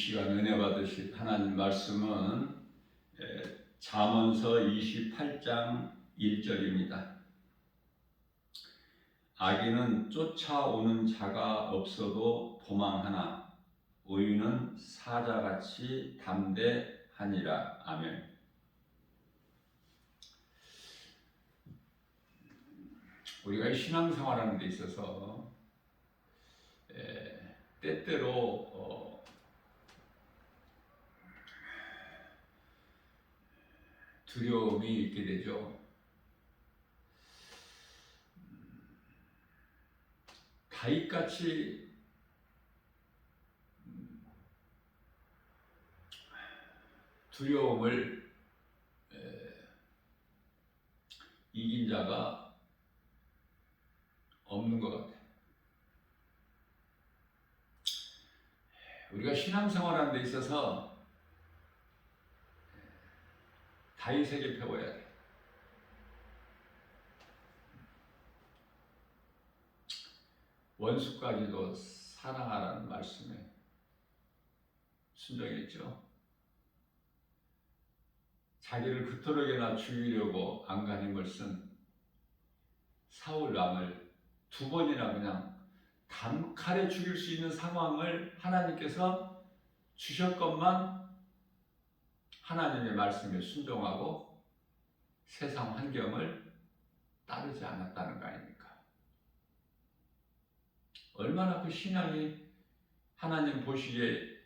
시간 은혜 받으실 하나님 말씀은 잠언서 28장 1절입니다. 악인은 쫓아오는 자가 없어도 도망하나 의인은 사자같이 담대하니라. 아멘. 우리가 신앙생활하는 데 있어서 때때로 두려움이 있게 되죠. 다윗같이 두려움을 이긴 자가 없는 것 같아요. 우리가 신앙생활하는 데 있어서 다윗에게 배워야 돼요. 원수까지도 사랑하라는 말씀에 순종했죠. 자기를 그토록이나 죽이려고 안간힘을 쓴 사울 왕을 2번이나 그냥 단칼에 죽일 수 있는 상황을 하나님께서 주셨건만 하나님의 말씀에 순종하고 세상 환경을 따르지 않았다는 거 아닙니까? 얼마나 그 신앙이 하나님 보시기에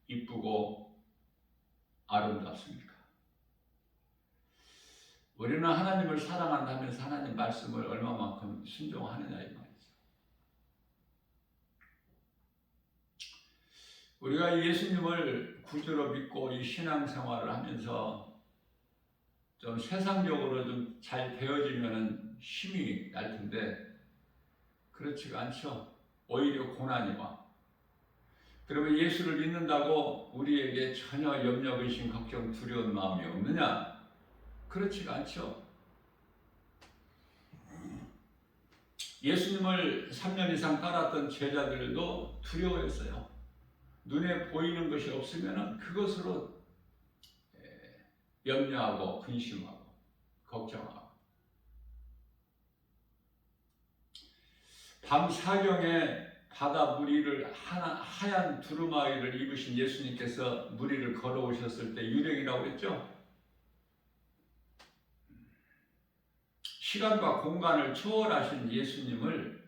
이쁘고 아름답습니까? 우리는 하나님을 사랑한다면서 하나님 말씀을 얼마만큼 순종하느냐 이 말이죠. 우리가 예수님을 구주로 믿고 이 신앙생활을 하면서 좀 세상적으로 좀 잘 되어지면 힘이 날 텐데 그렇지가 않죠. 오히려 고난이 와. 그러면 예수를 믿는다고 우리에게 전혀 염려, 의심, 걱정, 두려운 마음이 없느냐? 그렇지가 않죠. 예수님을 3년 이상 따랐던 제자들도 두려워했어요. 눈에 보이는 것이 없으면 그것으로 염려하고 근심하고 걱정하고. 밤 사경에 바다 무리를 하얀 두루마기를 입으신 예수님께서 무리를 걸어오셨을 때 유령이라고 했죠. 시간과 공간을 초월하신 예수님을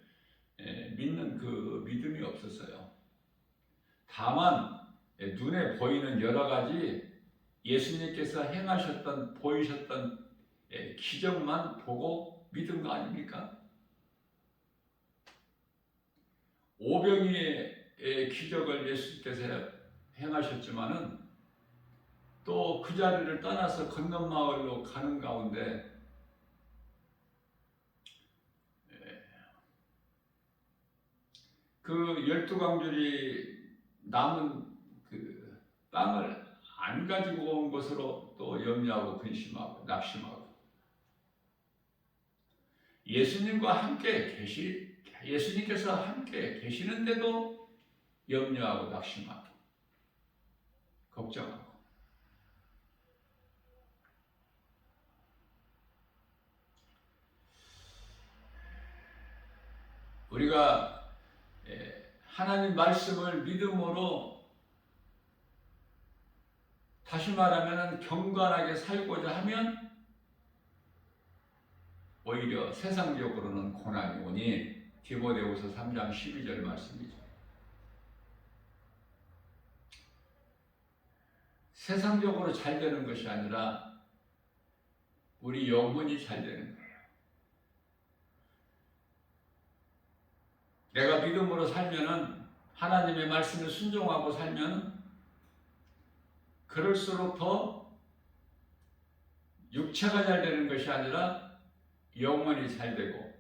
믿는 그 믿음이 없었어요. 다만 눈에 보이는 여러 가지 예수님께서 행하셨던 보이셨던 기적만 보고 믿은 거 아닙니까? 오병이의 기적을 예수님께서 행하셨지만은 또 그 자리를 떠나서 건넌 마을로 가는 가운데 그 12광줄이 남은 그 빵을 안 가지고 온 것으로 또 염려하고 근심하고 낙심하고 예수님께서 함께 계시는데도 염려하고 낙심하고 걱정하고 우리가 하나님 말씀을 믿음으로 다시 말하면 경건하게 살고자 하면 오히려 세상적으로는 고난이 오니 디모데후서 3장 12절 말씀이죠. 세상적으로 잘 되는 것이 아니라 우리 영혼이 잘 되는 거예요. 내가 믿음으로 살면은 하나님의 말씀에 순종하고 살면 그럴수록 더 육체가 잘 되는 것이 아니라 영혼이 잘 되고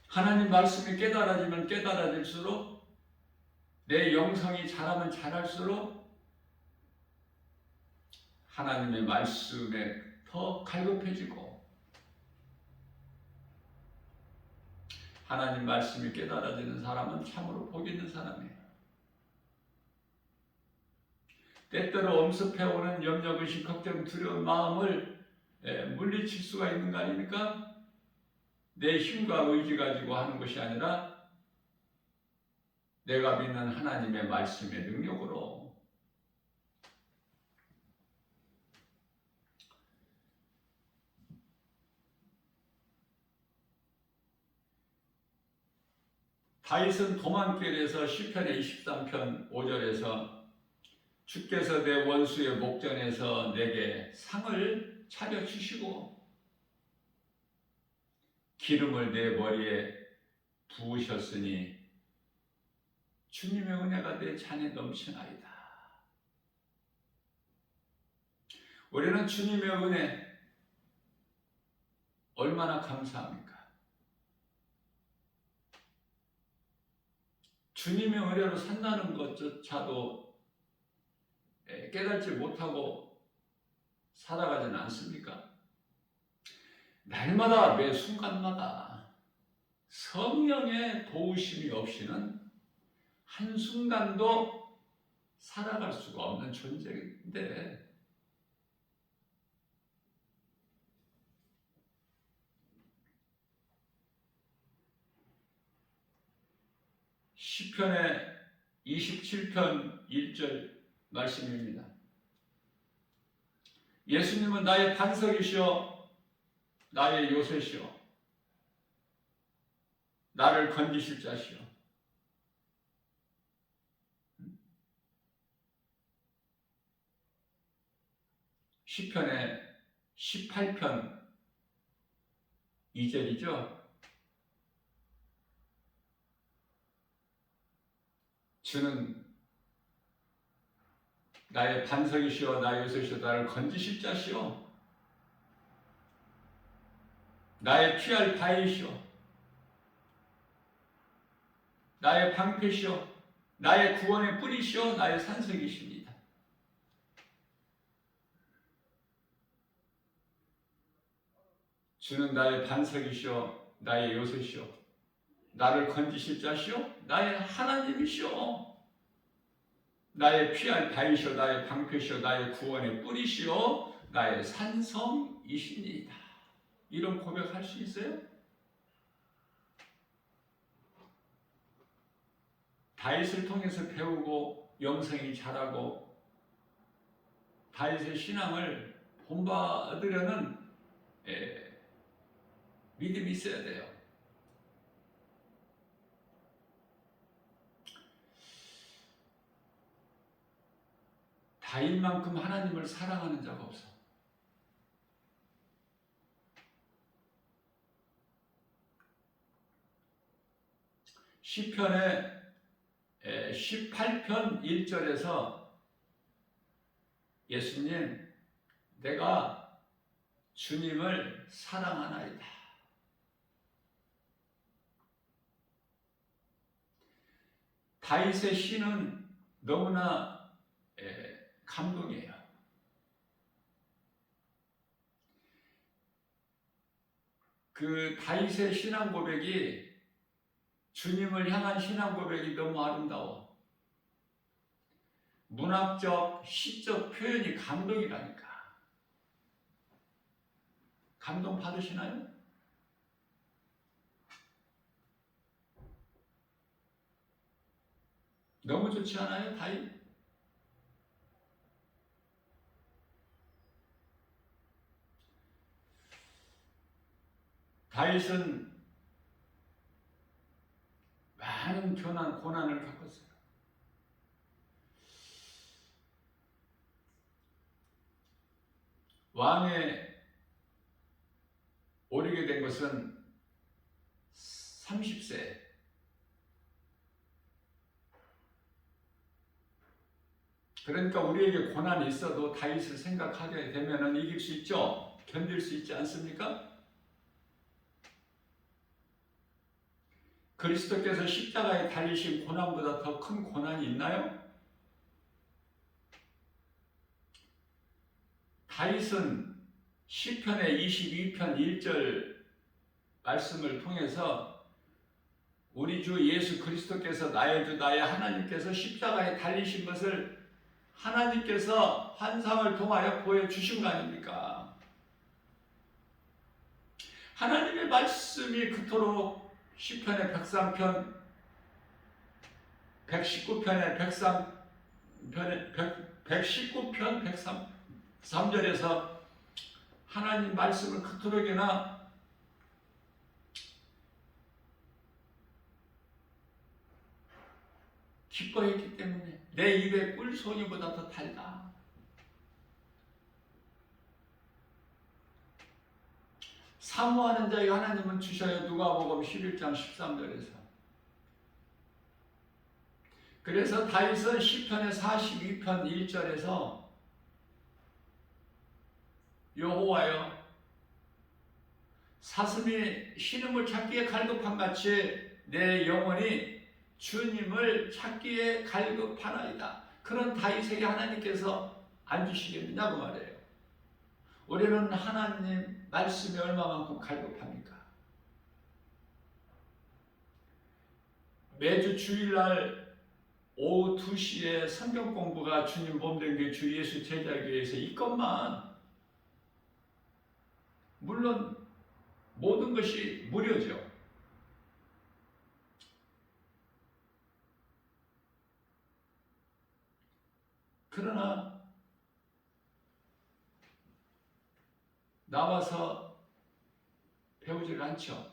하나님 말씀이 깨달아지면 깨달아질수록 내 영성이 자라면 자랄수록 하나님의 말씀에 더 갈급해지고 하나님 말씀이 깨달아지는 사람은 참으로 복 있는 사람이에요. 때때로 엄습해오는 염려, 의식, 걱정, 두려운 마음을 물리칠 수가 있는 거 아닙니까? 내 힘과 의지 가지고 하는 것이 아니라 내가 믿는 하나님의 말씀의 능력으로. 다윗은 도망길에서 시편의 23편 5절에서 주께서 내 원수의 목전에서 내게 상을 차려주시고 기름을 내 머리에 부으셨으니 주님의 은혜가 내 잔에 넘치나이다. 우리는 주님의 은혜 얼마나 감사합니까? 주님의 은혜로 산다는 것조차도 깨닫지 못하고 살아가지는 않습니까? 날마다 매 순간마다 성령의 도우심이 없이는 한순간도 살아갈 수가 없는 존재인데 시편의 27편 1절 말씀입니다. 예수님은 나의 반석이시오 나의 요새시오 나를 건지실 자시오. 시편의 18편 2절이죠. 주는 나의 반석이시오 나의 요새시오 나를 건지실 자시오 나의 피할 바위시오 나의 방패시오 나의 구원의 뿌리시오 나의 산석이십니다. 주는 나의 반석이시오 나의 요새시오 나를 건지실 자시오 나의 하나님이시오 나의 피할 바위시오 나의 방패시오 나의 구원의 뿌리시오 나의 산성이십니다. 이런 고백할 수 있어요? 다윗을 통해서 배우고 영성이 자라고 다윗의 신앙을 본받으려는 믿음이 있어야 돼요. 다윗만큼 하나님을 사랑하는 자가 없어. 시편의 18편 1절에서 예수님 내가 주님을 사랑하나이다. 다윗의 시는 너무나 감동이에요. 그 다윗의 신앙 고백이 주님을 향한 신앙 고백이 너무 아름다워. 문학적, 시적 표현이 감동이라니까. 감동 받으시나요? 너무 좋지 않아요, 다윗? 다윗은 많은 고난을 겪었어요. 왕에 오르게 된 것은 30세. 그러니까 우리에게 고난이 있어도 다윗을 생각하게 되면 이길 수 있죠? 견딜 수 있지 않습니까? 그리스도께서 십자가에 달리신 고난보다 더 큰 고난이 있나요? 다윗은 시편의 22편 1절 말씀을 통해서 우리 주 예수 그리스도께서 나의 주 나의 하나님께서 십자가에 달리신 것을 하나님께서 환상을 통하여 보여주신 거 아닙니까? 하나님의 말씀이 그토록 시편의 103편 119편의 119편 103절에서 하나님 말씀을 그토록이나 기뻐했기 때문에 내 입에 꿀송이보다 더 달다. 사모하는 자에게 하나님은 주셔요. 누가복음 11장 13절에서. 그래서 다윗은 시편의 42편 1절에서 여호와여 사슴이 신음을 찾기에 갈급한 같이 내 영혼이 주님을 찾기에 갈급하나이다. 그런 다윗에게 하나님께서 안 주시겠느냐고 말해요. 우리는 하나님 말씀이 얼마만큼 갈급합니까? 매주 주일날 오후 2시에 성경 공부가 주님 몸된 게 주 예수 제자교회에서 이것만, 물론 모든 것이 무료죠. 그러나 나와서 배우질 않죠.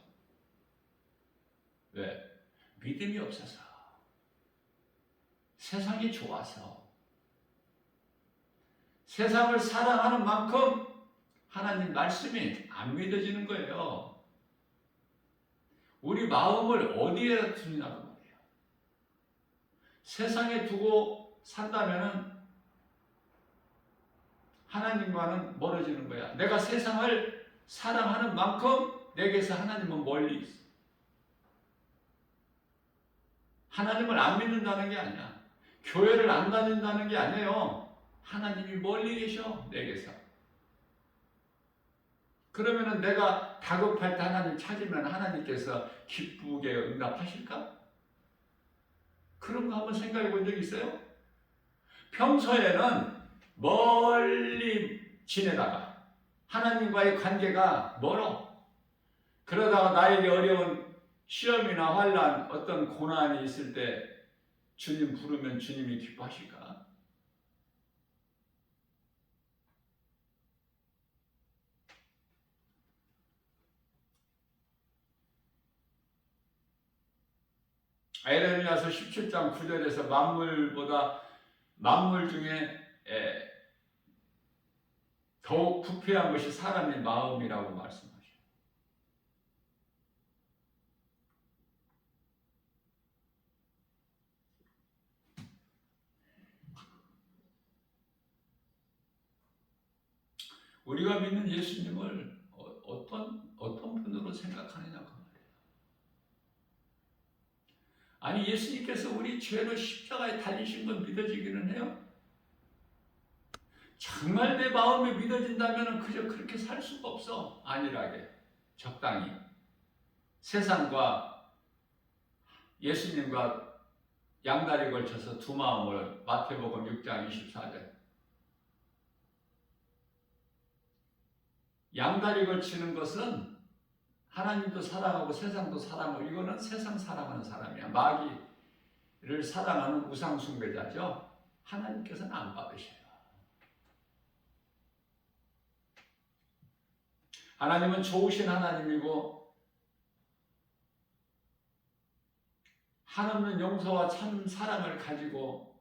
왜? 믿음이 없어서, 세상이 좋아서, 세상을 사랑하는 만큼 하나님 말씀이 안 믿어지는 거예요. 우리 마음을 어디에 두냐고 말이에요. 세상에 두고 산다면은 하나님과는 멀어지는 거야. 내가 세상을 사랑하는 만큼 내게서 하나님은 멀리 있어. 하나님을 안 믿는다는 게 아니야. 교회를 안 다닌다는 게 아니에요. 하나님이 멀리 계셔, 내게서. 그러면은 내가 다급할 때 하나님 찾으면 하나님께서 기쁘게 응답하실까? 그런 거 한번 생각해 본 적 있어요? 평소에는 멀리 지내다가 하나님과의 관계가 멀어. 그러다가 나에게 어려운 시험이나 환난, 어떤 고난이 있을 때 주님 부르면 주님이 기뻐하실까? 에레미야서 17장 9절에서 만물 중에 더욱 부패한 것이 사람의 마음이라고 말씀하셔요. 우리가 믿는 예수님을 어떤 분으로 생각하느냐고 말이에요. 아니, 예수님께서 우리 죄로 십자가에 달리신 건 믿어지기는 해요? 정말 내 마음에 믿어진다면 그저 그렇게 살 수가 없어. 안일하게, 적당히. 세상과 예수님과 양다리 걸쳐서 두 마음을, 마태복음 6장 24절. 양다리 걸치는 것은 하나님도 사랑하고 세상도 사랑하고, 이거는 세상 사랑하는 사람이야. 마귀를 사랑하는 우상숭배자죠. 하나님께서는 안 받으셔요. 하나님은 좋으신 하나님이고 한없는 용서와 참 사랑을 가지고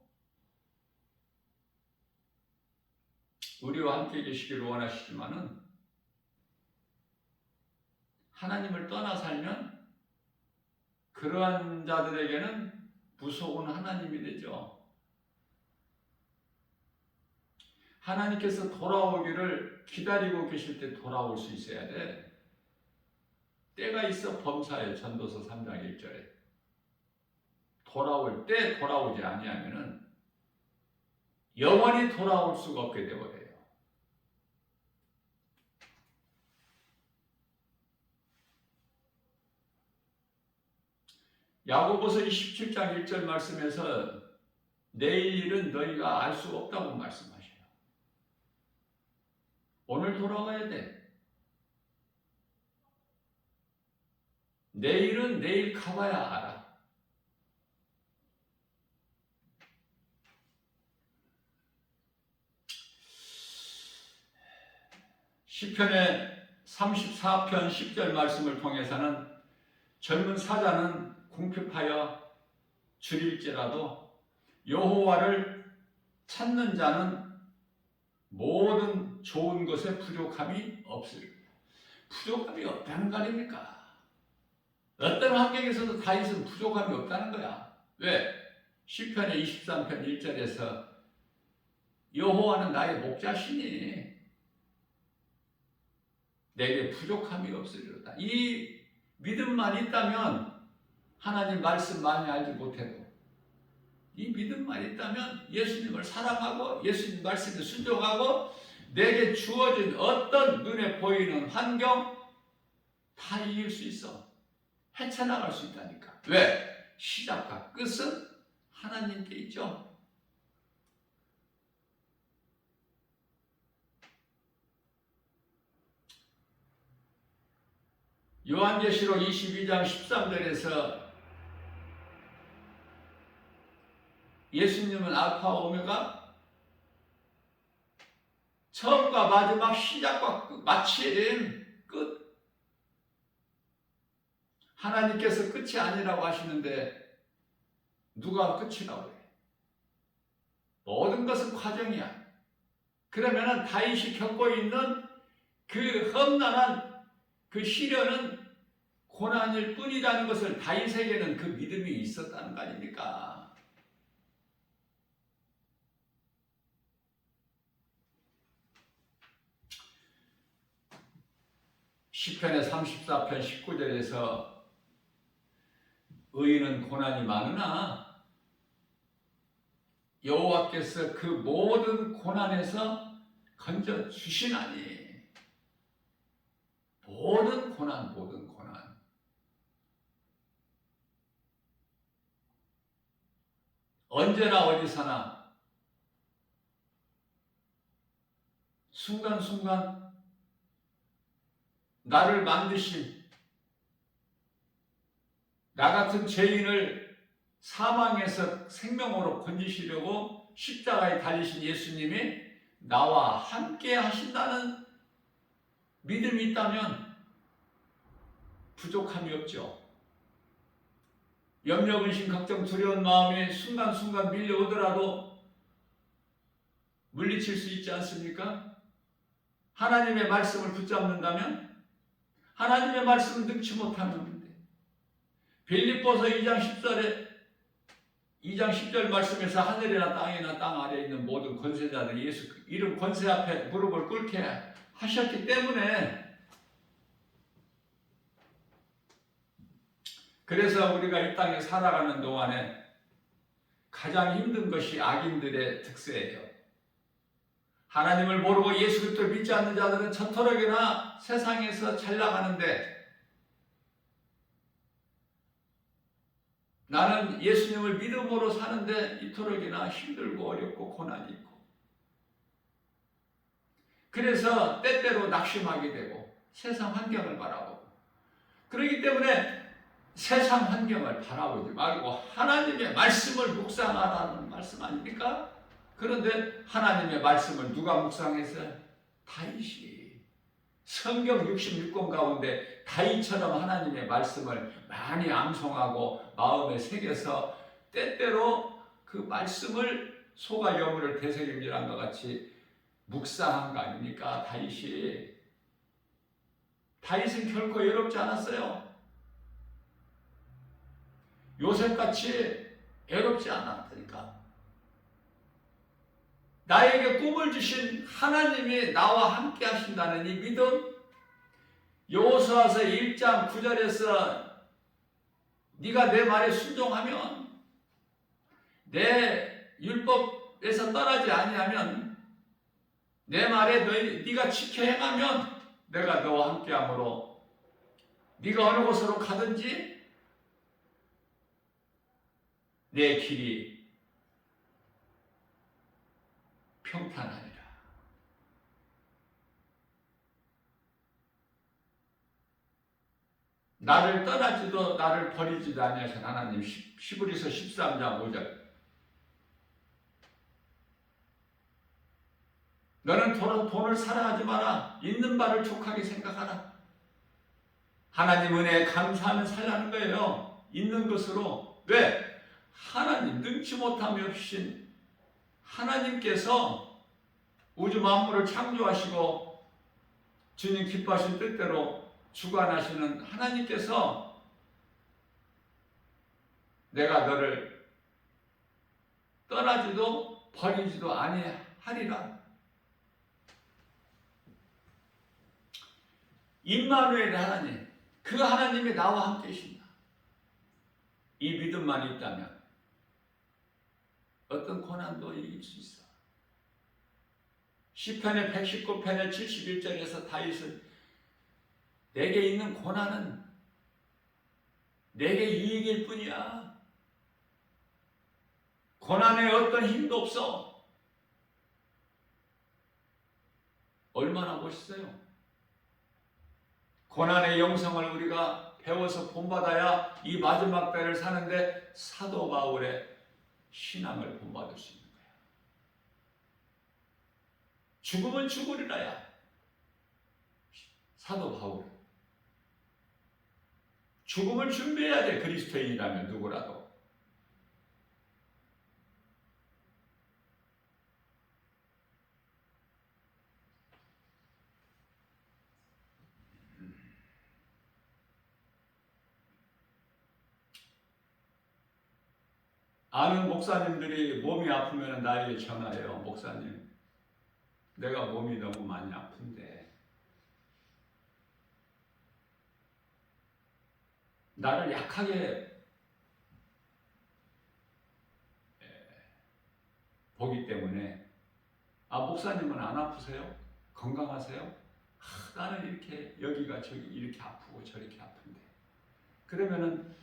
우리와 함께 계시기를 원하시지만은, 하나님을 떠나 살면 그러한 자들에게는 무서운 하나님이 되죠. 하나님께서 돌아오기를 기다리고 계실 때 돌아올 수 있어야 돼. 때가 있어 범사에, 전도서 3장 1절에. 돌아올 때 돌아오지 아니하면은 영원히 돌아올 수가 없게 되어버려요. 야고보서 27장 1절 말씀에서 내일 일은 너희가 알 수 없다고 말씀하셔요. 오늘 돌아가야 돼. 내일은 내일 가봐야 알아. 시편의 34편 10절 말씀을 통해서는 젊은 사자는 궁핍하여 줄일지라도 여호와를 찾는 자는 모든 좋은 것에 부족함이 없으리라. 부족함이 없다는 거 아닙니까? 어떤 환경에서도 다윗은 부족함이 없다는 거야. 왜? 시편의 23편 1절에서 여호와는 나의 목자시니 내게 부족함이 없으리로다. 이 믿음만 있다면 하나님 말씀 많이 알지 못해도 이 믿음만 있다면 예수님을 사랑하고 예수님 말씀에 순종하고 내게 주어진 어떤 눈에 보이는 환경 다 이길 수 있어. 헤쳐나갈 수 있다니까. 왜? 시작과 끝은 하나님께 있죠. 요한계시록 22장 13절에서 예수님은 알파 오메가 처음과 마지막 시작과 마침 끝. 하나님께서 끝이 아니라고 하시는데 누가 끝이라고 해? 모든 것은 과정이야. 그러면은 다윗이 겪고 있는 그 험난한 그 시련은 고난일 뿐이라는 것을 다윗에게는 그 믿음이 있었다는 거 아닙니까? 시편의 34편 19절에서 의인은 고난이 많으나 여호와께서 그 모든 고난에서 건져 주시나니. 모든 고난, 모든 고난. 언제나 어디서나 순간순간 나를 만드신 나 같은 죄인을 사망에서 생명으로 건지시려고 십자가에 달리신 예수님이 나와 함께 하신다는 믿음이 있다면 부족함이 없죠. 염려, 근심, 걱정, 두려운 마음이 순간순간 밀려오더라도 물리칠 수 있지 않습니까? 하나님의 말씀을 붙잡는다면 하나님의 말씀을 능치 못하는데 빌립보서 2장 10절 말씀에서 하늘이나 땅이나 땅 아래에 있는 모든 권세자들이 예수 이름 권세 앞에 무릎을 꿇게 하셨기 때문에 그래서 우리가 이 땅에 살아가는 동안에 가장 힘든 것이 악인들의 특세예요. 하나님을 모르고 예수 그리스도를 믿지 않는 자들은 저토록이나 세상에서 잘 나가는데 나는 예수님을 믿음으로 사는데 이토록이나 힘들고 어렵고 고난이 있고 그래서 때때로 낙심하게 되고 세상 환경을 바라보고 그렇기 때문에 세상 환경을 바라보지 말고 하나님의 말씀을 묵상하라는 말씀 아닙니까? 그런데 하나님의 말씀을 누가 묵상했어요? 다윗이. 성경 66권 가운데 다윗처럼 하나님의 말씀을 많이 암송하고 마음에 새겨서 때때로 그 말씀을 소가 여물을 되새김질한 것 같이 묵상한 거 아닙니까? 다윗이. 다윗은 결코 외롭지 않았어요. 요셉같이 외롭지 않았다니까. 나에게 꿈을 주신 하나님이 나와 함께 하신다는 이 믿음, 여호수아서 1장 9절에서 네가 내 말에 순종하면 내 율법에서 떠나지 아니하면 내 말에 네가 지켜 행하면 내가 너와 함께함으로 네가 어느 곳으로 가든지 내 길이 평탄하니라. 나를 떠나지도 나를 버리지도 아니하신 하나님. 히브리서 13장 5절. 너는 돈을 사랑하지 마라. 있는 바를 족하게 생각하라. 하나님 은혜에 감사하면 살라는 거예요. 있는 것으로. 왜? 하나님 능치 못함이 없으신 하나님께서 우주 만물을 창조하시고 주님 기뻐하신 뜻대로 주관하시는 하나님께서 내가 너를 떠나지도 버리지도 아니하리라. 임마누엘 하나님, 그 하나님이 나와 함께 계신다. 이 믿음만 있다면 어떤 고난도 이길 수 있어. 시편의 119편의 71절에서 다윗은 내게 있는 고난은 내게 이익일 뿐이야. 고난에 어떤 힘도 없어. 얼마나 멋있어요. 고난의 영성을 우리가 배워서 본받아야 이 마지막 때를 사는데 사도 바울의 신앙을 본받을 수 있는 거야. 죽으면 죽으리라야. 사도 바울. 죽음을 준비해야 돼. 그리스도인이라면 누구라도. 아는 목사님들이 몸이 아프면 나에게 전화해요. 목사님, 내가 몸이 너무 많이 아픈데 나를 약하게 보기 때문에 목사님은 안 아프세요? 건강하세요? 나는 이렇게 여기가 저기 이렇게 아프고 저렇게 아픈데 그러면은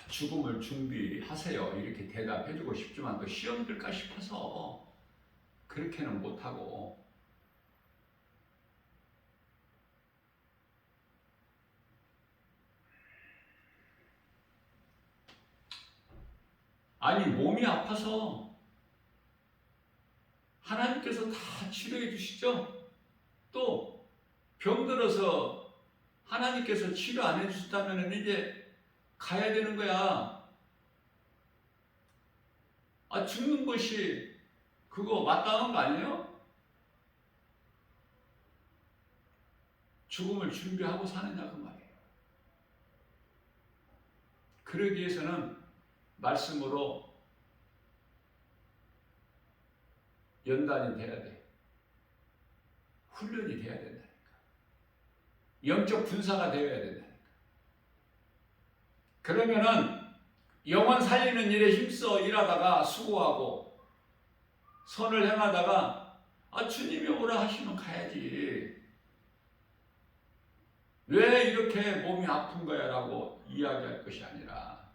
죽음을 준비하세요. 이렇게 대답해주고 싶지만 또 시험 들까 싶어서 그렇게는 못하고 아니 몸이 아파서 하나님께서 다 치료해 주시죠. 또 병들어서 하나님께서 치료 안 해주셨다면 이제 가야 되는 거야. 죽는 것이 그거 마땅한 거 아니에요? 죽음을 준비하고 사느냐 그 말이에요. 그러기 위해서는 말씀으로 연단이 돼야 돼. 훈련이 돼야 된다니까. 영적 군사가 되어야 된다니까. 그러면은 영혼 살리는 일에 힘써 일하다가 수고하고 선을 행하다가 주님이 오라 하시면 가야지. 왜 이렇게 몸이 아픈 거야 라고 이야기할 것이 아니라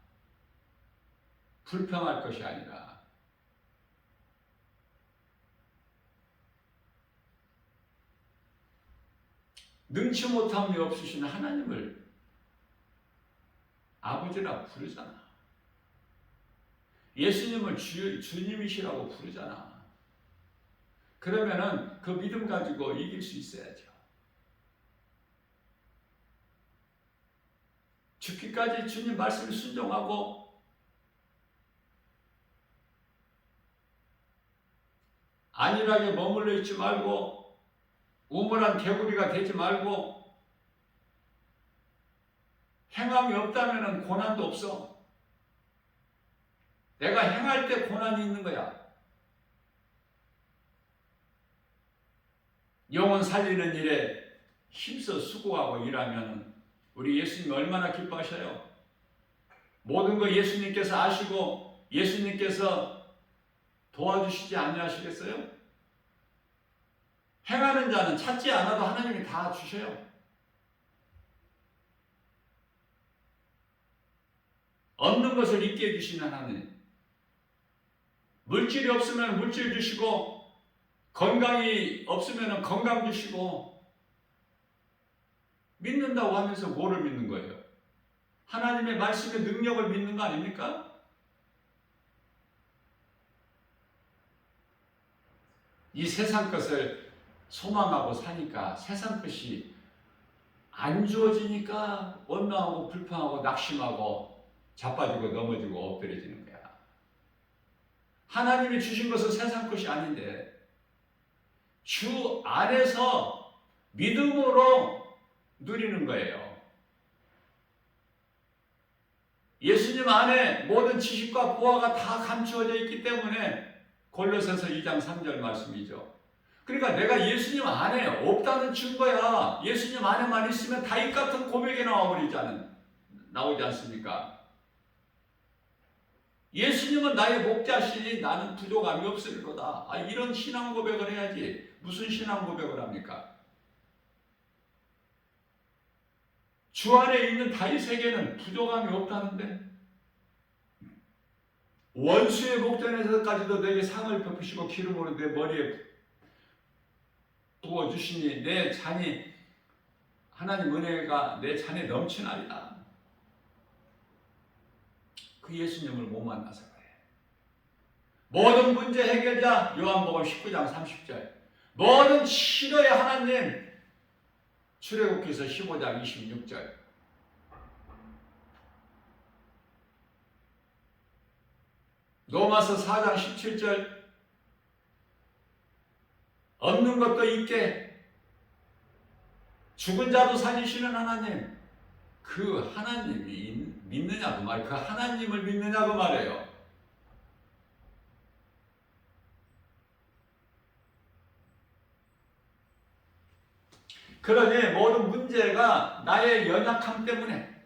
불평할 것이 아니라 능치 못함이 없으신 하나님을 아버지라 부르잖아. 예수님을 주님이시라고 부르잖아. 그러면은 그 믿음 가지고 이길 수 있어야죠. 죽기까지 주님 말씀을 순종하고 안일하게 머물러 있지 말고 우물한 개구리가 되지 말고 행함이 없다면 고난도 없어. 내가 행할 때 고난이 있는 거야. 영혼 살리는 일에 힘써 수고하고 일하면 우리 예수님 얼마나 기뻐하셔요. 모든 거 예수님께서 아시고 예수님께서 도와주시지 아니하시겠어요? 행하는 자는 찾지 않아도 하나님이 다 주셔요. 없는 것을 있게 해주시는 하나님. 물질이 없으면 물질 주시고, 건강이 없으면 건강 주시고, 믿는다고 하면서 뭐를 믿는 거예요? 하나님의 말씀의 능력을 믿는 거 아닙니까? 이 세상 것을 소망하고 사니까 세상 것이 안 주어지니까 원망하고 불평하고 낙심하고 자빠지고 넘어지고 엎드려지는 거야. 하나님이 주신 것은 세상 것이 아닌데 주 안에서 믿음으로 누리는 거예요. 예수님 안에 모든 지식과 보화가 다 감추어져 있기 때문에 골로새서 2장 3절 말씀이죠. 그러니까 내가 예수님 안에 없다는 증거야. 예수님 안에만 있으면 다윗 같은 고백이 나오지 않습니까? 예수님은 나의 목자시니 나는 부족함이 없으리로다. 이런 신앙 고백을 해야지. 무슨 신앙 고백을 합니까? 주 안에 있는 다윗에게는 부족함이 없다는데 원수의 목전에서까지도 내게 상을 베푸시고 기름으로 내 머리에 부어주시니 내 잔이 하나님 은혜가 내 잔에 넘치나이다. 그 예수님을 못 만나서 그래. 모든 문제 해결자 요한복음 19장 30절 모든 치료의 하나님 출애굽기서 15장 26절 로마서 4장 17절 없는 것도 있게 죽은 자도 살리시는 하나님 그 하나님이 믿느냐고 말이에요. 그 하나님을 믿느냐고 말해요. 그러니 모든 문제가 나의 연약함 때문에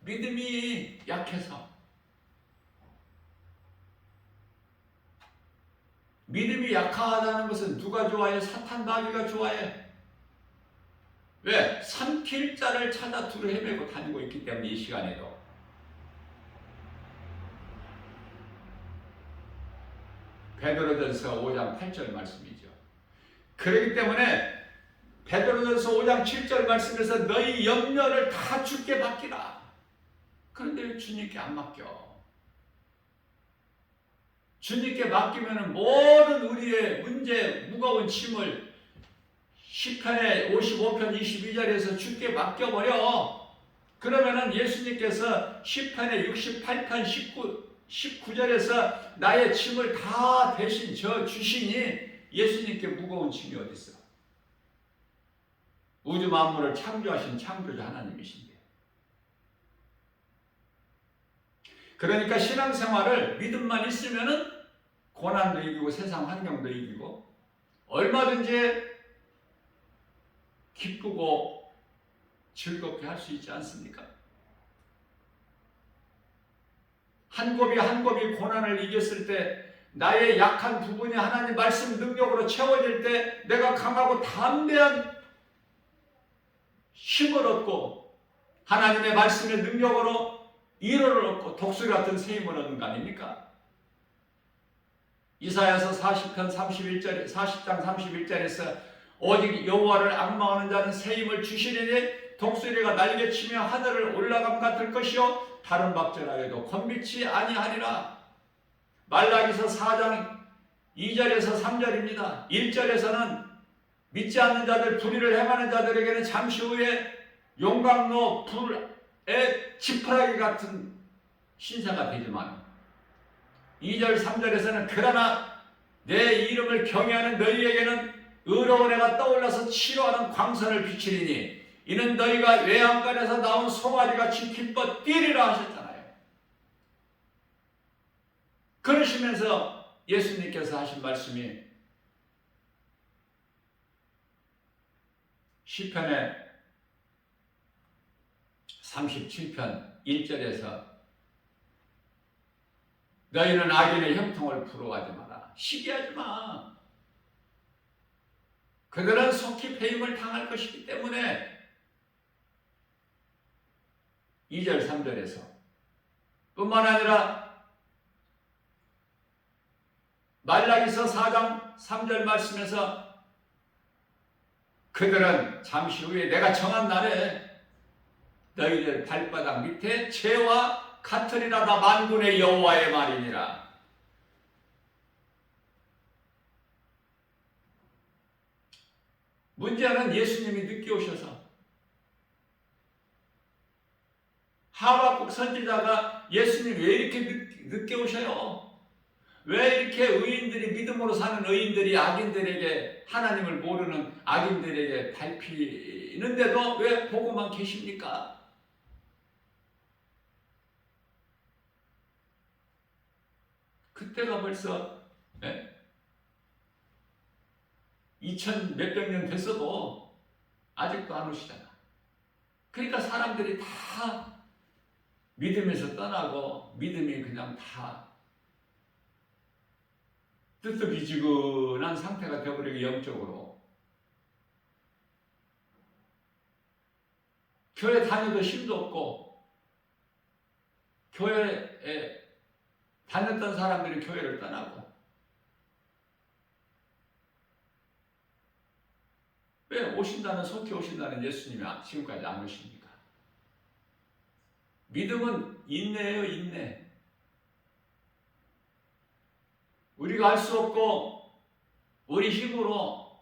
믿음이 약해서 믿음이 약하다는 것은 누가 좋아해? 사탄 마귀가 좋아해. 왜? 삼킬 자를 찾아 두루 헤매고 다니고 있기 때문에 이 시간에도 베드로전서 5장 8절 말씀이죠. 그렇기 때문에 베드로전서 5장 7절 말씀에서 너희 염려를 다 주께 맡기라. 그런데 왜 주님께 안 맡겨? 주님께 맡기면 모든 우리의 문제, 무거운 짐을 시편의 55편 22절에서 주께 맡겨버려. 그러면은 예수님께서 시편의 68편 19절에서 나의 짐을 다 대신 져 주시니 예수님께 무거운 짐이 어디 있어? 우주 만물을 창조하신 창조자 하나님이신데. 그러니까 신앙생활을 믿음만 있으면은 고난도 이기고 세상 환경도 이기고 얼마든지 기쁘고 즐겁게 할 수 있지 않습니까? 한 곱이 한 곱이 고난을 이겼을 때 나의 약한 부분이 하나님 말씀 능력으로 채워질 때 내가 강하고 담대한 힘을 얻고 하나님의 말씀의 능력으로 위로를 얻고 독수리 같은 새 힘을 얻는 거 아닙니까? 이사야서 40장 31절에서 오직 여호와를 앙망하는 자는 새 힘을 주시리니 독수리가 날개치며 하늘을 올라감 같을 것이요 다른 박절하여도 건비치 아니하리라. 말라기서 4장 2절에서 3절입니다. 1절에서는 믿지 않는 자들 불의를 행하는 자들에게는 잠시 후에 용광로 불의 지푸라기 같은 신세가 되지만 2절 3절에서는 그러나 내 이름을 경외하는 너희에게는 의로운 해가 떠올라서 치료하는 광선을 비치리니 이는 너희가 외양간에서 나온 송아지같이 기뻐 뛰리라 하셨잖아요. 그러시면서 예수님께서 하신 말씀이 시편의 37편 1절에서 너희는 악인의 형통을 부러워하지 마라. 시기하지 마. 그들은 속히 배임을 당할 것이기 때문에 2절 3절에서 뿐만 아니라 말라기서 4장 3절 말씀에서 그들은 잠시 후에 내가 정한 날에 너희들 발바닥 밑에 채와 같으리라. 나 만군의 여호와의 말이니라. 문제는 예수님이 늦게 오셔서 하박국 선지자가 예수님 왜 이렇게 늦게 오셔요? 왜 이렇게 의인들이 믿음으로 사는 의인들이 악인들에게 하나님을 모르는 악인들에게 밟히는데도 왜 보고만 계십니까? 그때가 벌써 2000 몇백 년 됐어도 아직도 안 오시잖아. 그러니까 사람들이 다 믿음에서 떠나고 믿음이 그냥 다 뜨뜻미지근한 상태가 되어버리고 영적으로 교회 다녀도 힘도 없고 교회에 다녔던 사람들이 교회를 떠나고 왜 오신다는 속히 오신다는 예수님이 지금까지 안 오십니까? 믿음은 인내예요, 인내. 우리가 알 수 없고 우리 힘으로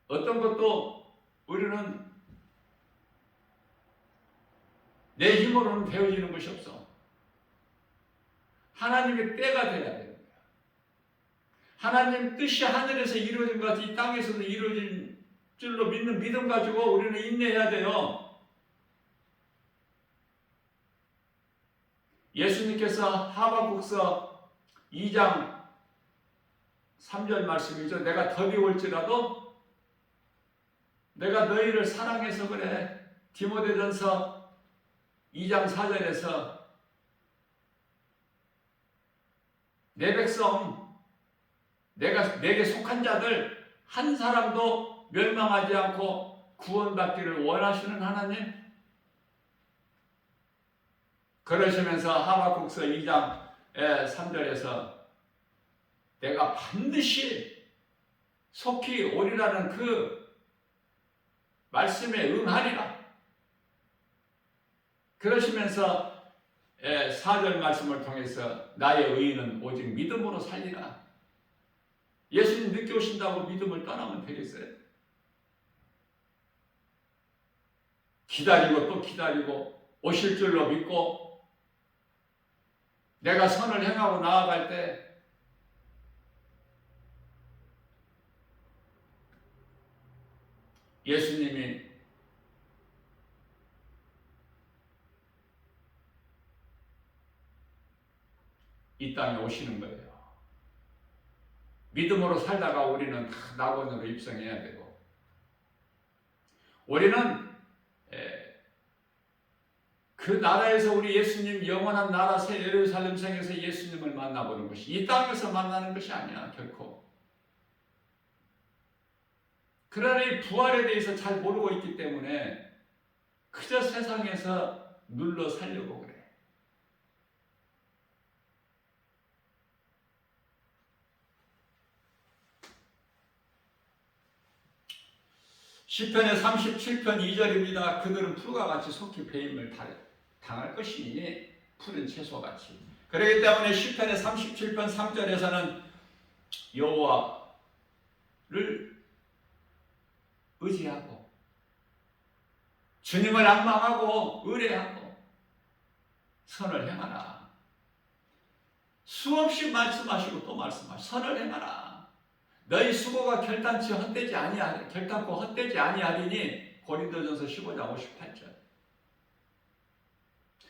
어떤 것도 우리는 내 힘으로는 되어지는 것이 없어. 하나님의 때가 돼야 되는 거야. 하나님 뜻이 하늘에서 이루어진 것 같이 이 땅에서도 이루어진 줄로 믿는 믿음 가지고 우리는 인내해야 돼요. 예수님께서 하박국서 2장 3절 말씀이죠. 내가 더디 올지라도 내가 너희를 사랑해서 그래. 디모데전서 2장 4절에서 내 백성 내게 속한 자들 한 사람도 멸망하지 않고 구원받기를 원하시는 하나님, 그러시면서 하박국서 2장 3절에서 내가 반드시 속히 오리라는 그 말씀에 응하리라. 그러시면서 4절 말씀을 통해서 나의 의인은 오직 믿음으로 살리라. 예수님 늦게 오신다고 믿음을 떠나면 되겠어요? 기다리고 또 기다리고 오실 줄로 믿고 내가 선을 행하고 나아갈 때 예수님이 이 땅에 오시는 거예요. 믿음으로 살다가 우리는 다 낙원으로 입성해야 되고 우리는 그 나라에서 우리 예수님 영원한 나라 새 예루살렘 성에서 예수님을 만나보는 것이 이 땅에서 만나는 것이 아니야 결코. 그러나 이 부활에 대해서 잘 모르고 있기 때문에 그저 세상에서 눌러 살려고 그래. 시편의 37편 2절입니다. 그들은 풀과 같이 속히 배임을 당할 것이니 푸른 채소와 같이. 그렇기 때문에 시편의 37편 3절에서는 여호와를 의지하고 주님을 앙망하고 의뢰하고 선을 행하라. 수없이 말씀하시고 또 말씀하시고 선을 행하라. 너희 수고가 결단코 헛되지 아니하리니 고린도전서 15장 58절.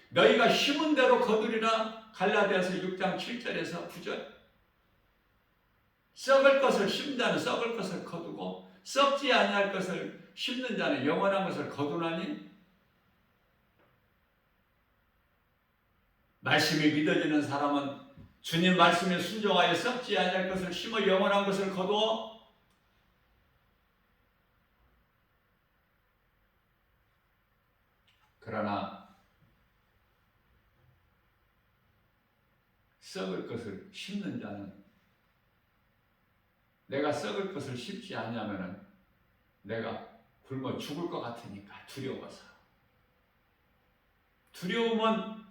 너희가 심은 대로 거두리라 갈라디아서 6장 7절에서 9절. 썩을 것을 심는 자는 썩을 것을 거두고 썩지 아니할 것을 심는 자는 영원한 것을 거두나니. 말씀이 믿어지는 사람은 주님 말씀에 순종하여 썩지 아니할 것을 심어 영원한 것을 거두어 그러나 썩을 것을 심는 자는, 내가 썩을 것을 심지 않냐면은 내가 굶어 죽을 것 같으니까 두려워서. 두려움은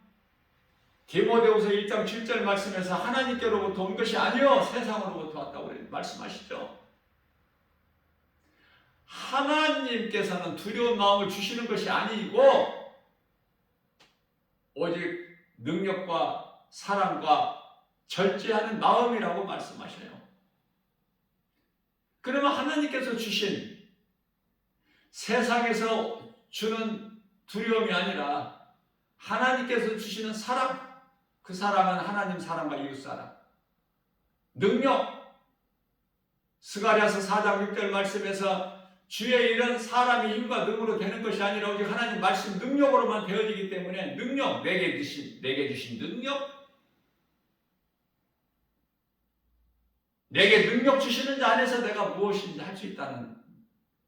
디모데후서 1장 7절 말씀에서 하나님께로부터 온 것이 아니요 세상으로부터 왔다고 말씀하시죠. 하나님께서는 두려운 마음을 주시는 것이 아니고 오직 능력과 사랑과 절제하는 마음이라고 말씀하셔요. 그러면 하나님께서 주신 세상에서 주는 두려움이 아니라 하나님께서 주시는 사랑, 그 사랑은 하나님 사랑과 이웃 사랑, 능력, 스가랴서 4장 6절 말씀에서 주의 일은 사람의 힘과 능으로 되는 것이 아니라 오직 하나님 말씀 능력으로만 되어지기 때문에 능력, 내게 주신 능력, 내게 능력 주시는 자 안에서 내가 무엇인지 할 수 있다는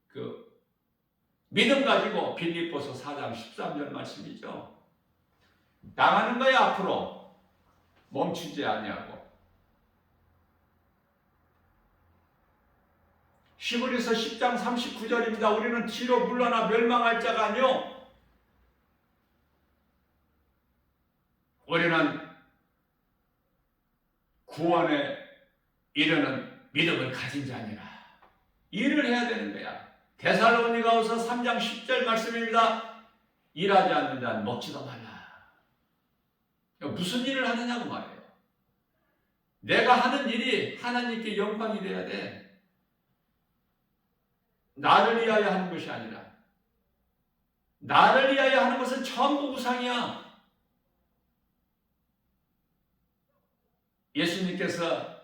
그 믿음 가지고 빌립보서 4장 13절 말씀이죠. 나가는 거야 앞으로. 멈추지 아니하고. 히브리서 10장 39절입니다. 우리는 뒤로 물러나 멸망할 자가 아니요 우리는 구원에 이르는 믿음을 가진 자니라. 일을 해야 되는 거야. 데살로니가후서 3장 10절 말씀입니다. 일하지 않는 자는 먹지도 말라. 무슨 일을 하느냐고 말이에요. 내가 하는 일이 하나님께 영광이 돼야 돼. 나를 위하여 하는 것이 아니라. 나를 위하여 하는 것은 전부 우상이야. 예수님께서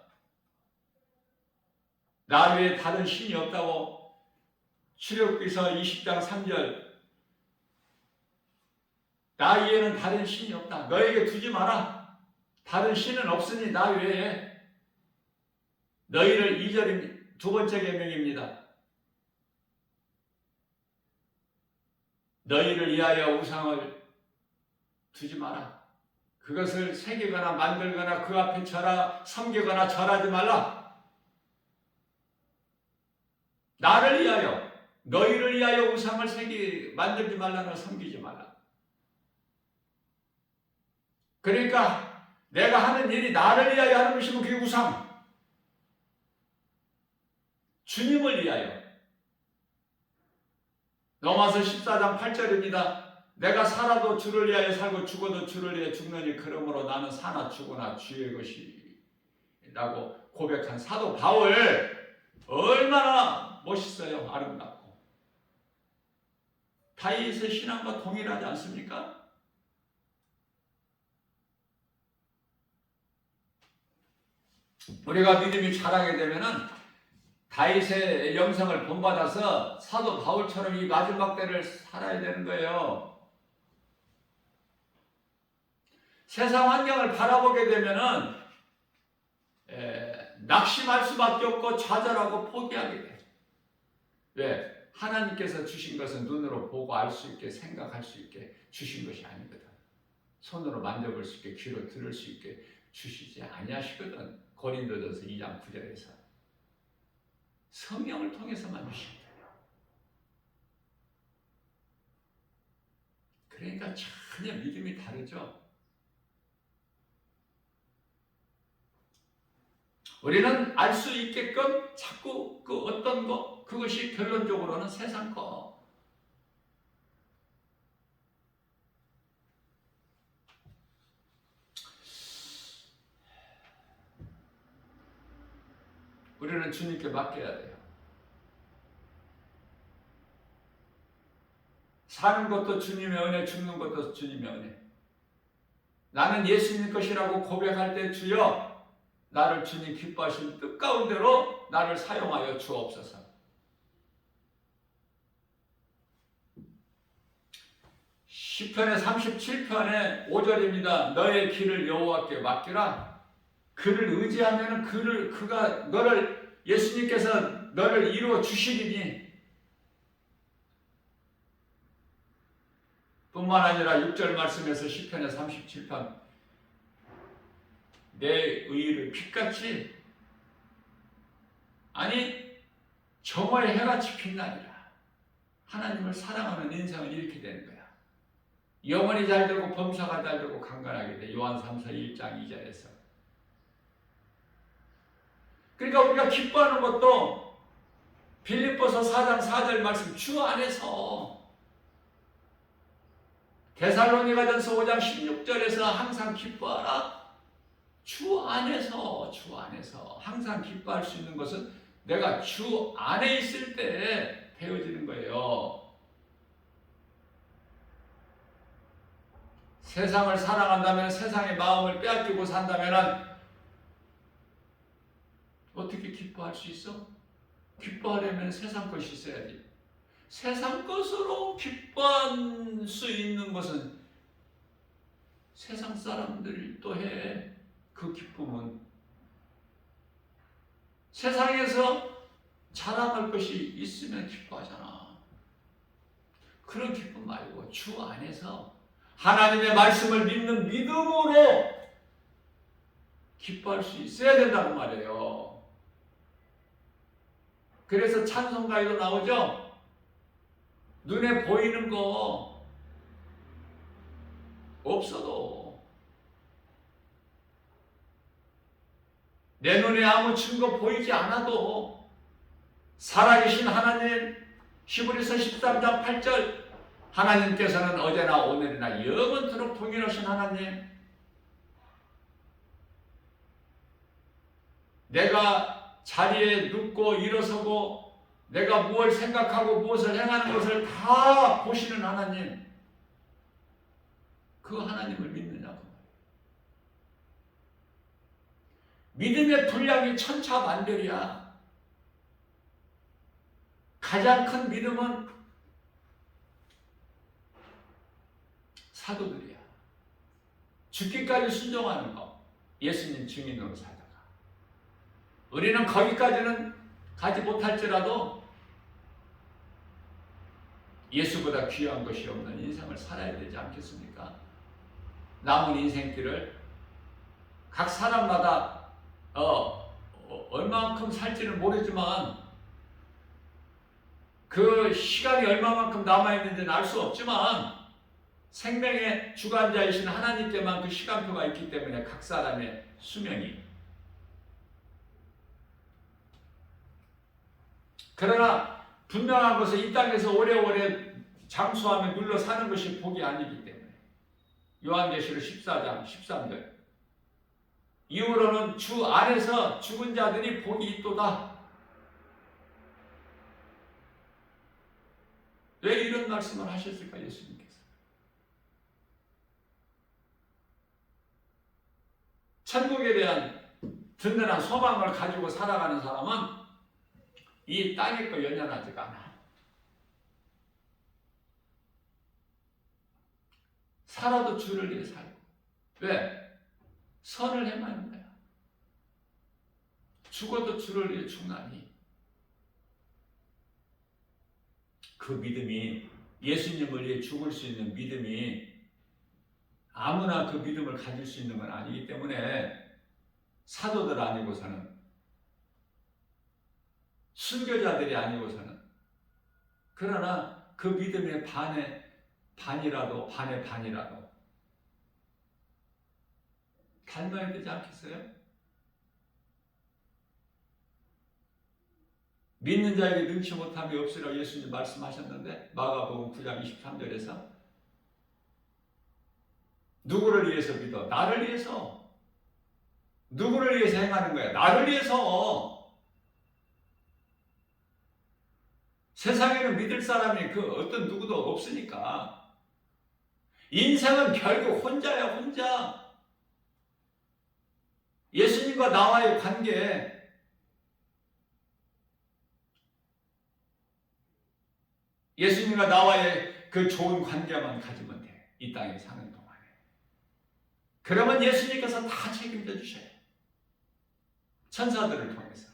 나 외에 다른 신이 없다고 출애굽기서 20장 3절 나 외에는 다른 신이 없다. 너에게 두지 마라. 다른 신은 없으니 나 외에. 너희를 2절입니다. 두 번째 계명입니다. 너희를 위하여 우상을 두지 마라. 그것을 새기거나 만들거나 그 앞에 섬기거나 절하지 말라. 나를 위하여, 너희를 위하여 우상을 만들지 말라나 섬기지 말라. 그러니까 내가 하는 일이 나를 위하여 하는 것이면 그게 우상. 주님을 위하여. 로마서 14장 8절입니다. 내가 살아도 주를 위하여 살고 죽어도 주를 위하여 죽느니 그러므로 나는 사나 죽으나 주의 것이라고 고백한 사도 바울 얼마나 멋있어요. 아름답고. 다윗의 신앙과 동일하지 않습니까? 우리가 믿음이 자라게 되면은 다윗의 영성을 본받아서 사도 바울처럼 이 마지막 때를 살아야 되는 거예요. 세상 환경을 바라보게 되면은 낙심할 수밖에 없고 좌절하고 포기하게 돼. 왜? 하나님께서 주신 것은 눈으로 보고 알 수 있게 생각할 수 있게 주신 것이 아니거든. 손으로 만져볼 수 있게 귀로 들을 수 있게 주시지 아니하시거든. 고린도전서 2장 9절에서 성령을 통해서만 주십니다. 그러니까 전혀 믿음이 다르죠. 우리는 알 수 있게끔 자꾸 그 어떤 것, 그것이 결론적으로는 세상 거. 우리는 주님께 맡겨야 돼요. 사는 것도 주님의 은혜, 죽는 것도 주님의 은혜. 나는 예수님 것이라고 고백할 때 주여 나를 주님 기뻐하신 뜻 가운데로 나를 사용하여 주옵소서. 시편의 37편의 5절입니다. 너의 길을 여호와께 맡기라. 그를 의지하면 그가 예수님께서 너를 이루어 주시리니. 뿐만 아니라 6절 말씀에서 시편의 37편 내 의를 빛같이, 아니 정오의 해같이 빛나리라. 하나님을 사랑하는 인생은 이렇게 되는 거야. 영혼이 잘 되고 범사가 잘 되고 강건하게 돼. 요한 3서 1장 2절에서. 그러니까 우리가 기뻐하는 것도 빌립보서 4장 4절 말씀 주 안에서, 데살로니가전서 5장 16절에서 항상 기뻐하라. 주 안에서 항상 기뻐할 수 있는 것은 내가 주 안에 있을 때 되어지는 거예요. 세상을 사랑한다면, 세상의 마음을 빼앗기고 산다면 어떻게 기뻐할 수 있어? 기뻐하려면 세상 것이 있어야지. 세상 것으로 기뻐할 수 있는 것은 세상 사람들이 또 해. 그 기쁨은 세상에서 자랑할 것이 있으면 기뻐하잖아. 그런 기쁨 말고 주 안에서 하나님의 말씀을 믿는 믿음으로 기뻐할 수 있어야 된다고 말해요. 그래서 찬송가에도 나오죠. 눈에 보이는 거 없어도, 내 눈에 아무 증거 보이지 않아도 살아계신 하나님, 히브리서 13장 8절, 하나님께서는 어제나 오늘이나 영원토록 동일하신 하나님, 내가 자리에 눕고 일어서고 내가 무엇을 생각하고 무엇을 행하는 것을 다 보시는 하나님, 그 하나님을 믿느냐고. 믿음의 분량이 천차만별이야. 가장 큰 믿음은 사도들이야. 죽기까지 순종하는 거. 예수님 증인으로 살다가. 우리는 거기까지는 가지 못할지라도 예수보다 귀한 것이 없는 인생을 살아야 되지 않겠습니까? 남은 인생길을 각 사람마다 얼마만큼 살지는 모르지만, 그 시간이 얼마만큼 남아있는지는 알 수 없지만, 생명의 주관자이신 하나님께만 그 시간표가 있기 때문에 각 사람의 수명이. 그러나 분명한 것은 이 땅에서 오래오래 장수하며 눌러 사는 것이 복이 아니기 때문에. 요한계시록 14장 13절. 이후로는 주 안에서 죽은 자들이 복이 있도다. 왜 이런 말씀을 하셨을까, 예수님께서? 천국에 대한 든든한 소망을 가지고 살아가는 사람은 이 땅의 거 연연하지가 않아. 살아도 주를 위해 살고. 왜? 선을 행하는 거야. 죽어도 주를 위해 죽나니. 그 믿음이, 예수님을 위해 죽을 수 있는 믿음이 아무나 그 믿음을 가질 수 있는 건 아니기 때문에, 사도들 아니고서는, 순교자들이 아니고서는, 그러나 그 믿음의 반의 반이라도 닮아야 되지 않겠어요? 믿는 자에게 능치 못함이 없으라고 예수님 말씀하셨는데, 마가복음 9장 23절에서 누구를 위해서 믿어? 나를 위해서. 누구를 위해서 행하는 거야? 나를 위해서. 세상에는 믿을 사람이 그 어떤 누구도 없으니까. 인생은 결국 혼자야, 혼자. 예수님과 나와의 관계, 예수님과 나와의 그 좋은 관계만 가지면 돼. 이 땅에 사는 동안에. 그러면 예수님께서 다 책임져 주셔요. 천사들을 통해서.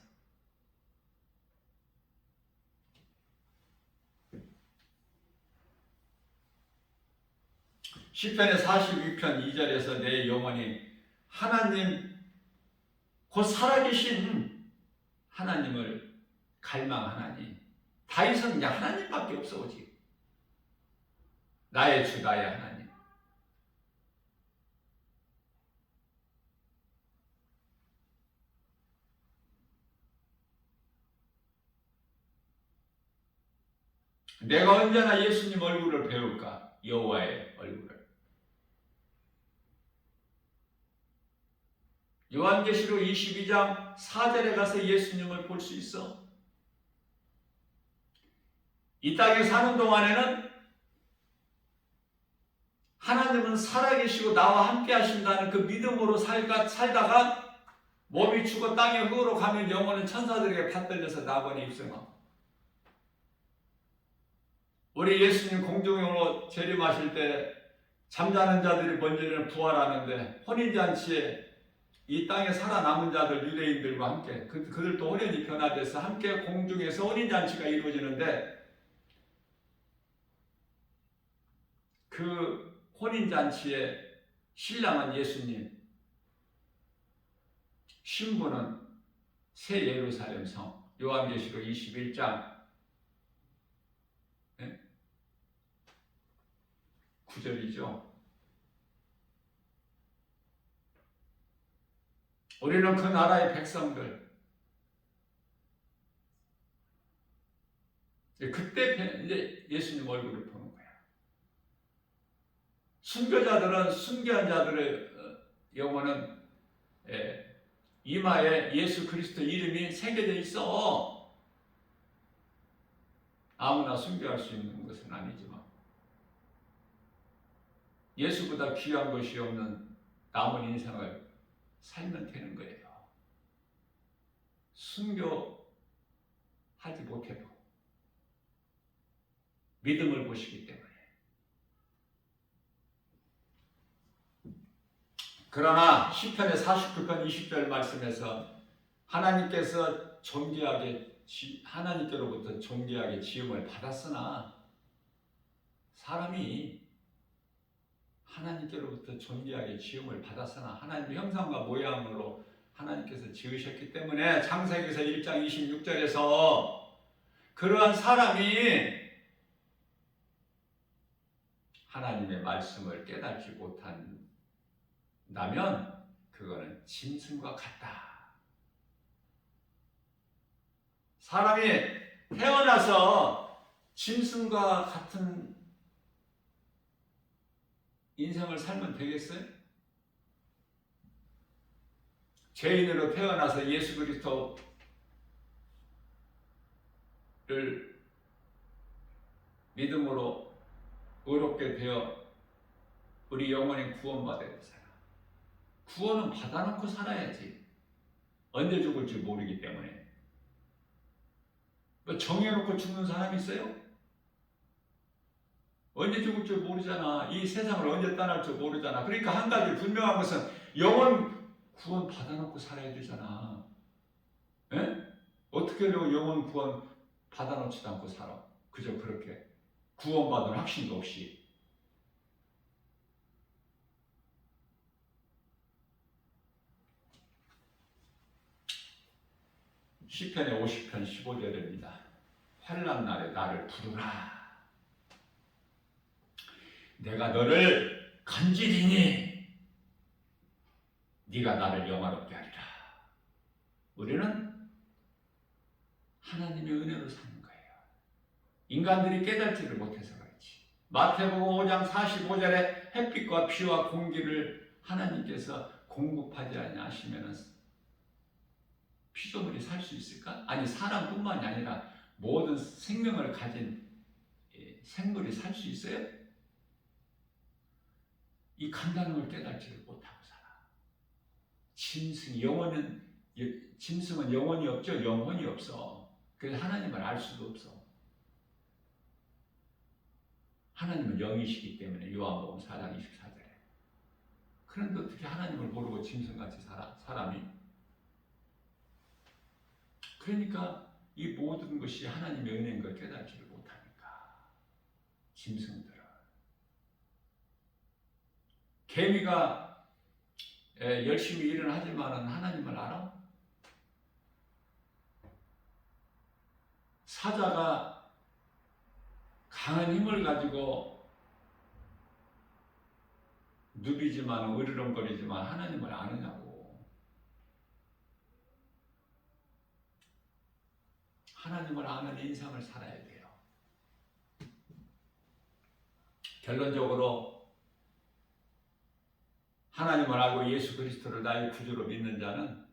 시편의 42편 2절에서 내 영혼이 하나님 곧 살아계신 하나님을 갈망하나니 다윗은 그냥 하나님밖에 없어 오직 나의 주 나의 하나님. 내가 언제나 예수님 얼굴을 배울까? 여호와의 얼굴을. 요한계시록 22장 4절에 가서 예수님을 볼 수 있어. 이 땅에 사는 동안에는 하나님은 살아계시고 나와 함께 하신다는 그 믿음으로 살다가 몸이 죽어 땅의 흙으로 가면 영혼은 천사들에게 받들려서 낙원에 입성하고, 우리 예수님 공중으로 재림하실 때 잠자는 자들이 먼저는 부활하는데 혼인잔치에 이 땅에 살아남은 자들 유대인들과 함께 그들도 혼연히 변화돼서 함께 공중에서 혼인잔치가 이루어지는데, 그 혼인잔치의 신랑은 예수님, 신부는 새 예루살렘 성. 요한계시록 21장 9절이죠. 우리는 그 나라의 백성들. 그때 이제 예수님 얼굴을 보는 거야. 순교자들은, 순교한 자들의 영혼은 이마에 예수 그리스도 이름이 새겨져 있어. 아무나 순교할 수 있는 것은 아니지만 예수보다 귀한 것이 없는 남은 인생을 살면 되는 거예요. 순교하지 못해도 믿음을 보시기 때문에. 그러나 시편의 49편 20절 말씀에서 하나님께서 하나님께로부터 존귀하게 지음을 받았으나, 사람이 하나님께로부터 존귀하게 지음을 받았으나 하나님의 형상과 모양으로 하나님께서 지으셨기 때문에 창세기서 1장 26절에서 그러한 사람이 하나님의 말씀을 깨닫지 못한다면 그거는 짐승과 같다. 사람이 태어나서 짐승과 같은 인생을 살면 되겠어요? 죄인으로 태어나서 예수 그리스도를 믿음으로 의롭게 되어 우리 영혼이 구원받아야 살아. 구원은 받아놓고 살아야지. 언제 죽을지 모르기 때문에. 정해놓고 죽는 사람이 있어요? 언제 죽을 줄 모르잖아. 이 세상을 언제 떠날 줄 모르잖아. 그러니까 한 가지 분명한 것은 영원 구원 받아놓고 살아야 되잖아. 에? 어떻게 하려고 영원 구원 받아놓지도 않고 살아? 그저 그렇게 구원받은 확신도 없이. 시편의 50편 15절입니다. 환난 날에 나를 부르라. 내가 너를 건지리니 네가 나를 영화롭게 하리라. 우리는 하나님의 은혜로 사는 거예요. 인간들이 깨닫지를 못해서 그렇지. 마태복음 5장 45절에 햇빛과 비와 공기를 하나님께서 공급하지 아니하시면 피조물이 살 수 있을까? 아니, 사람뿐만이 아니라 모든 생명을 가진 생물이 살 수 있어요? 이 간단함을 깨닫지를 못하고 살아. 짐승은 영혼이 없죠. 영혼이 없어. 그래서 하나님을 알 수도 없어. 하나님은 영이시기 때문에 요한복음 4장 24절에. 그런데 어떻게 하나님을 모르고 짐승같이 살아? 사람이. 그러니까 이 모든 것이 하나님의 은혜인 걸 깨닫지를 못하니까. 짐승들은. 개미가 열심히 일을 하지만 하나님을 알아? 사자가 강한 힘을 가지고 누비지만 으르렁거리지만 하나님을 아느냐고. 하나님을 아는 인생을 살아야 돼요. 결론적으로 하나님을 알고 예수 그리스도를 나의 구주로 믿는 자는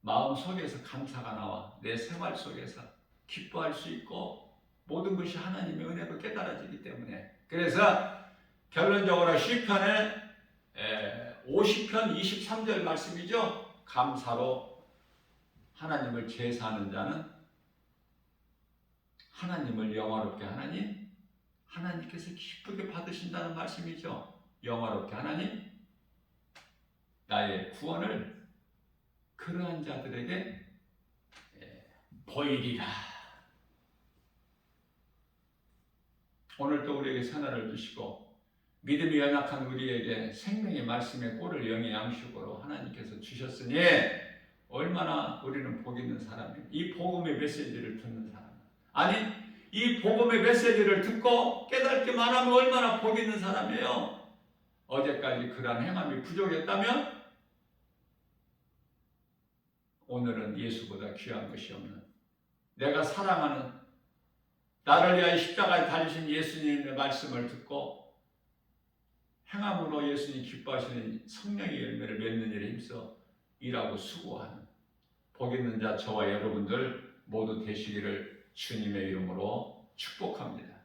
마음속에서 감사가 나와 내 생활 속에서 기뻐할 수 있고 모든 것이 하나님의 은혜로 깨달아지기 때문에, 그래서 결론적으로 시편의 50편 23절 말씀이죠. 감사로 하나님을 제사하는 자는 하나님을 영화롭게 하나님, 하나님께서 기쁘게 받으신다는 말씀이죠. 영화롭게 하나님, 나의 구원을 그러한 자들에게 보이리라. 오늘도 우리에게 선언을 주시고 믿음이 연약한 우리에게 생명의 말씀의 꼴을 영의 양식으로 하나님께서 주셨으니 얼마나 우리는 복 있는 사람이에요. 이 복음의 메시지를 듣는 사람, 아니 이 복음의 메시지를 듣고 깨닫기만 하면 얼마나 복 있는 사람이에요. 어제까지 그러한 행함이 부족했다면 오늘은 예수보다 귀한 것이 없는, 내가 사랑하는, 나를 위하여 십자가에 달리신 예수님의 말씀을 듣고 행함으로 예수님 기뻐하시는 성령의 열매를 맺는 일에 힘써 일하고 수고하는 복 있는 자 저와 여러분들 모두 되시기를 주님의 이름으로 축복합니다.